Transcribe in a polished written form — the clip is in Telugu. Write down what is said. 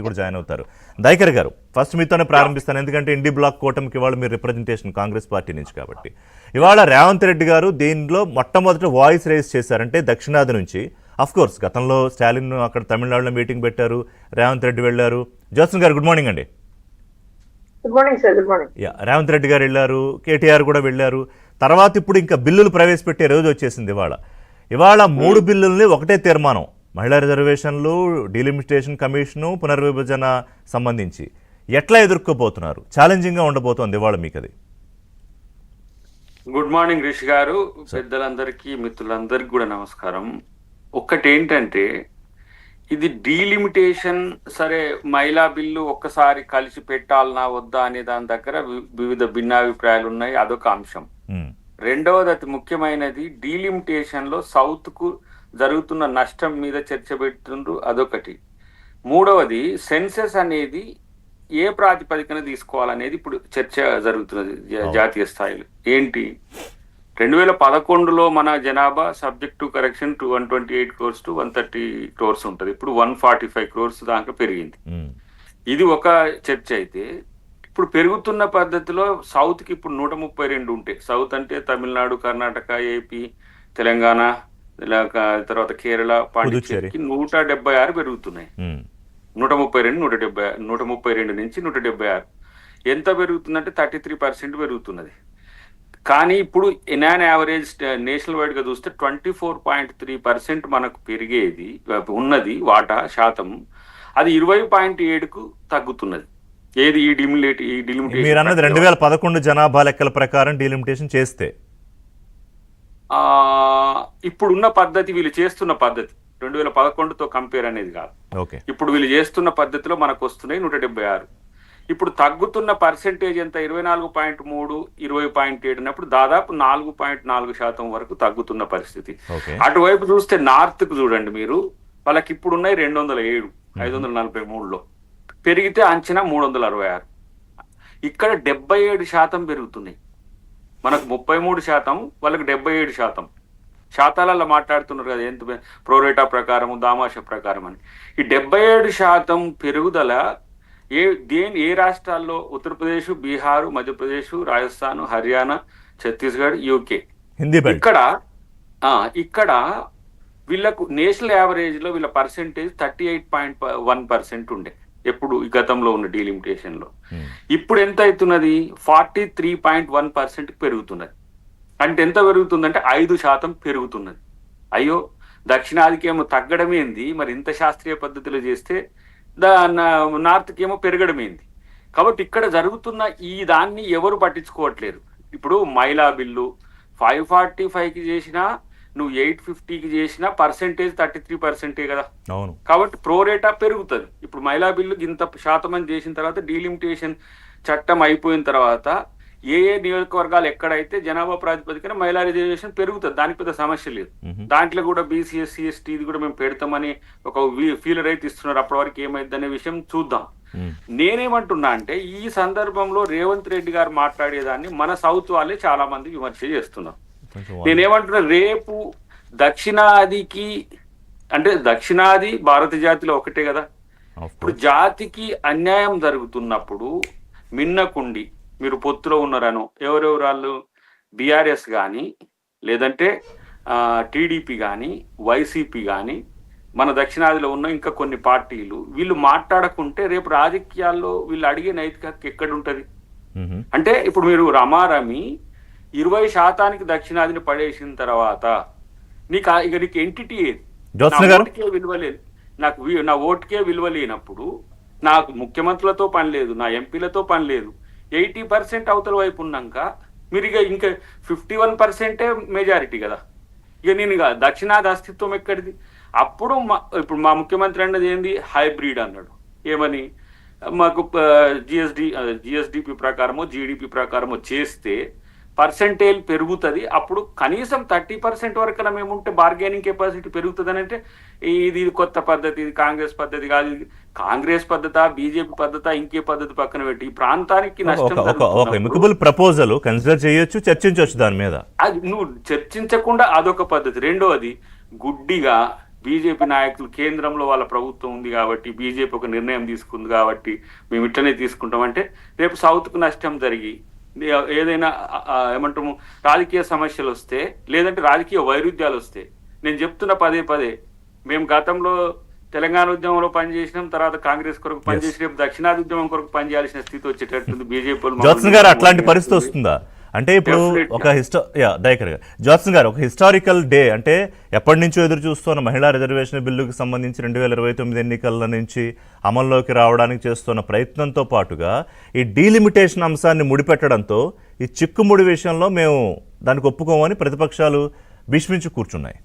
కూడా జాయిన్ అవుతారు. దైకర్ గారు, ఫస్ట్ మీతోనే ప్రారంభిస్తాను, ఎందుకంటే ఇండి బ్లాక్ కూటమికి ఇవాళ మీరు రిప్రజెంటేషన్ కాంగ్రెస్ పార్టీ నుంచి కాబట్టి. ఇవాళ రేవంత్ రెడ్డి గారు దీనిలో మొట్టమొదటి వాయిస్ రేస్ చేశారంటే దక్షిణాది నుంచి. అఫ్ కోర్స్ గతంలో స్టాలిన్ అక్కడ తమిళనాడులో మీటింగ్ పెట్టారు, రేవంత్ రెడ్డి వెళ్ళారు. జ్యోత్సన్ గారు గుడ్ మార్నింగ్ అండి. Good morning sir. Good morning. Revanth Reddy గారు వెళ్ళారు, కేటీఆర్ కూడా వెళ్ళారు. తర్వాత ఇప్పుడు ఇంకా బిల్లులు ప్రవేశపెట్టే రోజు వచ్చేసింది ఇవాళ 3 బిల్లుల్ని ఒకటే తీర్మానం, మహిళా రిజర్వేషన్లు, డీలిమిటేషన్ కమిషను, పునర్విభజన సంబంధించి ఎట్లా ఎదుర్కోబోతున్నారు? ఛాలెంజింగ్గా ఉండబోతోంది ఇవాళ మీకు అది. గుడ్ మార్నింగ్ రిషి గారు, పెద్దలందరికీ మిత్రులందరికీ కూడా నమస్కారం. ఒక్కటేంటంటే ఇది డీలిమిటేషన్, సరే మహిళా బిల్లు ఒక్కసారి కలిసి పెట్టాలనా వద్దా అనే దాని దగ్గర వివిధ భిన్నాభిప్రాయాలు ఉన్నాయి, అదొక అంశం. రెండవది అతి ముఖ్యమైనది, డీలిమిటేషన్ లో సౌత్ కు జరుగుతున్న నష్టం మీద చర్చ పెడుతుండ్రు, అదొకటి. మూడవది సెన్సెస్ అనేది ఏ ప్రాతిపదికన తీసుకోవాలనేది ఇప్పుడు చర్చ జరుగుతున్నది జాతీయ స్థాయిలో. ఏంటి 2011లో మన జనాభా subject to correction 128 crores to 130 crores ఉంటుంది, ఇప్పుడు 145 crores దాకా పెరిగింది. ఇది ఒక చర్చ అయితే, ఇప్పుడు పెరుగుతున్న పద్ధతిలో సౌత్ కి ఇప్పుడు 132 ఉంటాయి. సౌత్ అంటే తమిళనాడు, కర్ణాటక, ఏపీ, తెలంగాణ, తర్వాత కేరళ, పాండిచ్చేరికి 176 పెరుగుతున్నాయి. 132 నుంచి 176 ఎంత పెరుగుతుందంటే 33% పెరుగుతున్నది. కానీ ఇప్పుడు ఇన్ యావరేజ్ నేషనల్ వైడ్ గా చూస్తే 24.3% మనకు పెరిగేది ఉన్నది వాటా శాతం, అది 20.7కు తగ్గుతున్నది. ఏది ఈ డిలిమిటేషన్ మీరు అన్నది 2011 జనాభా లెక్కల ప్రకారం డిలిమిటేషన్ చేస్తే, ఇప్పుడున్న పద్ధతి, వీళ్ళు చేస్తున్న పద్ధతి 2011తో కంపేర్ అనేది కాదు. ఇప్పుడు వీళ్ళు చేస్తున్న పద్ధతిలో మనకు వస్తున్నాయి 176. ఇప్పుడు తగ్గుతున్న పర్సెంటేజ్ ఎంత? 24.3, 20.7 అన్నప్పుడు దాదాపు 4.4% వరకు తగ్గుతున్న పరిస్థితి. అటువైపు చూస్తే నార్త్ కు చూడండి మీరు, వాళ్ళకి ఇప్పుడు ఉన్నాయి 207, 543లో పెరిగితే అంచనా 366. ఇక్కడ 77% పెరుగుతున్నాయి. మనకు 33%, వాళ్ళకి 77%. శాతాలలో మాట్లాడుతున్నారు కదా, ఎంత ప్రోరేటా ప్రకారము, దామాష ప్రకారం అని. ఈ 77% పెరుగుదల ఏ రాష్ట్రాల్లో? ఉత్తరప్రదేశ్, బీహార్, మధ్యప్రదేశ్, రాజస్థాన్, హర్యానా, ఛత్తీస్గఢ్, యూకే. ఇక్కడ వీళ్ళకు నేషనల్ యావరేజ్ లో వీళ్ళ పర్సెంటేజ్ 38.1% ఉండే ఎప్పుడు ఈ గతంలో ఉన్న డీలిమిటేషన్ లో. ఇప్పుడు ఎంత అవుతున్నది? 43.1% పెరుగుతున్నది. అంటే ఎంత పెరుగుతుందంటే 5% పెరుగుతున్నది. అయ్యో, దక్షిణాదికి ఏమో తగ్గడమేంది, మరి ఇంత శాస్త్రీయ పద్ధతిలో చేస్తే నార్త్కి ఏమో పెరగడమేంది. కాబట్టి ఇక్కడ జరుగుతున్న ఈ దాన్ని ఎవరు పట్టించుకోవట్లేరు. ఇప్పుడు మహిళా బిల్లు 545కి చేసినా, నువ్వు 850కి చేసినా పర్సెంటేజ్ 33% కదా. కాబట్టి ప్రోరేటా పెరుగుతుంది. ఇప్పుడు మహిళా బిల్లు ఇంత శాతం అని చేసిన తర్వాత, డీలిమిటేషన్ చట్టం అయిపోయిన తర్వాత ఏ నియోజకవర్గాలు ఎక్కడైతే జనాభా ప్రాతిపదికన మహిళా రిజర్వేషన్ పెరుగుతుంది, దానికి పెద్ద సమస్య లేదు. దాంట్లో కూడా బీసీ, ఎస్సీ, ఎస్టీ ఇది కూడా మేము పెడతామని ఒక ఫీలర్ అయితే ఇస్తున్నారు. అప్పటి వరకు ఏమైంది అనే విషయం చూద్దాం. నేనేమంటున్నా అంటే, ఈ సందర్భంలో రేవంత్ రెడ్డి గారు మాట్లాడేదాన్ని మన సౌత్ వాళ్ళే చాలా మంది విమర్శ చేస్తున్నారు. నేనేమంటున్నా, రేపు దక్షిణాదికి, అంటే దక్షిణాది భారత జాతిలో ఒకటే కదా. ఇప్పుడు జాతికి అన్యాయం జరుగుతున్నప్పుడు మిన్నకుండి మీరు పొత్తులో ఉన్నారనో, ఎవరెవరు వాళ్ళు, బీఆర్ఎస్ కానీ, లేదంటే టీడీపీ కానీ, వైసీపీ కానీ, మన దక్షిణాదిలో ఉన్న ఇంకా కొన్ని పార్టీలు, వీళ్ళు మాట్లాడకుంటే రేపు రాజకీయాల్లో వీళ్ళు అడిగే నైతిక హక్కు ఎక్కడుంటది? అంటే ఇప్పుడు మీరు రమారమి 20% దక్షిణాదిని పడేసిన తర్వాత నీకు ఎంటిటీ ఏది? విలువ లేదు. నా ఓటుకే విలువ లేనప్పుడు నాకు ముఖ్యమంత్రులతో పని లేదు, నా ఎంపీలతో పని లేదు. 80% అవతల వైపు ఉన్నాక మీరు ఇంకా 51% మెజారిటీ కదా. ఇక నేను దక్షిణాది అస్తిత్వం ఎక్కడిది? అప్పుడు ఇప్పుడు మా ముఖ్యమంత్రి అన్నది ఏంది? హైబ్రిడ్ అన్నాడు. ఏమని? మాకు జిఎస్డిపి ప్రకారమో జీడిపి ప్రకారమో చేస్తే పర్సెంటేజ్ పెరుగుతుంది. అప్పుడు కనీసం 30% వరకు మేము ఉంటే బార్గెనింగ్ కెపాసిటీ పెరుగుతుంది అని అంటే, ఇది కొత్త పద్ధతి, ఇది కాంగ్రెస్ పద్ధతి కాదు. ఇది కాంగ్రెస్ పద్ధత, బీజేపీ పద్ధత, ఇంకే పద్ధతి పక్కన పెట్టి ఈ ప్రాంతానికి నష్టం ప్రపోజల్ కన్సిడర్ చేయొచ్చు, చర్చించవచ్చు దాని మీద. అది నువ్వు చర్చించకుండా అదొక పద్ధతి. రెండోది, గుడ్డిగా బీజేపీ నాయకులు కేంద్రంలో వాళ్ళ ప్రభుత్వం ఉంది కాబట్టి బీజేపీ ఒక నిర్ణయం తీసుకుంది కాబట్టి మేము ఇట్లనే తీసుకుంటామంటే రేపు సౌత్కు నష్టం జరిగి ఏదైనా ఏమంటాము రాజకీయ సమస్యలు వస్తే లేదంటే రాజకీయ వైరుధ్యాలు వస్తే నేను చెప్తున్న పదే పదే మేము గతంలో తెలంగాణ ఉద్యమంలో పనిచేసినాం, తర్వాత కాంగ్రెస్ కొరకు పనిచేసి రేపు దక్షిణాది ఉద్యమం కొరకు పనిచేయాల్సిన స్థితి వచ్చేటట్టుంది బీజేపీ. జ్యోత్సన్ గారు అట్లాంటి పరిస్థితి వస్తుందా? అంటే ఇప్పుడు ఒక దయాకర్ గారు, జ్యోత్సన్ గారు, ఒక హిస్టారికల్ డే అంటే ఎప్పటి నుంచో ఎదురు చూస్తున్న మహిళా రిజర్వేషన్ బిల్లుకి సంబంధించి 2029 ఎన్నికల నుంచి అమల్లోకి రావడానికి చేస్తున్న ప్రయత్నంతో పాటుగా ఈ డీలిమిటేషన్ అంశాన్ని ముడిపెట్టడంతో ఈ చిక్కుముడి విషయంలో మేము దానికి ఒప్పుకోమని ప్రతిపక్షాలు భీష్మించి కూర్చున్నాయి.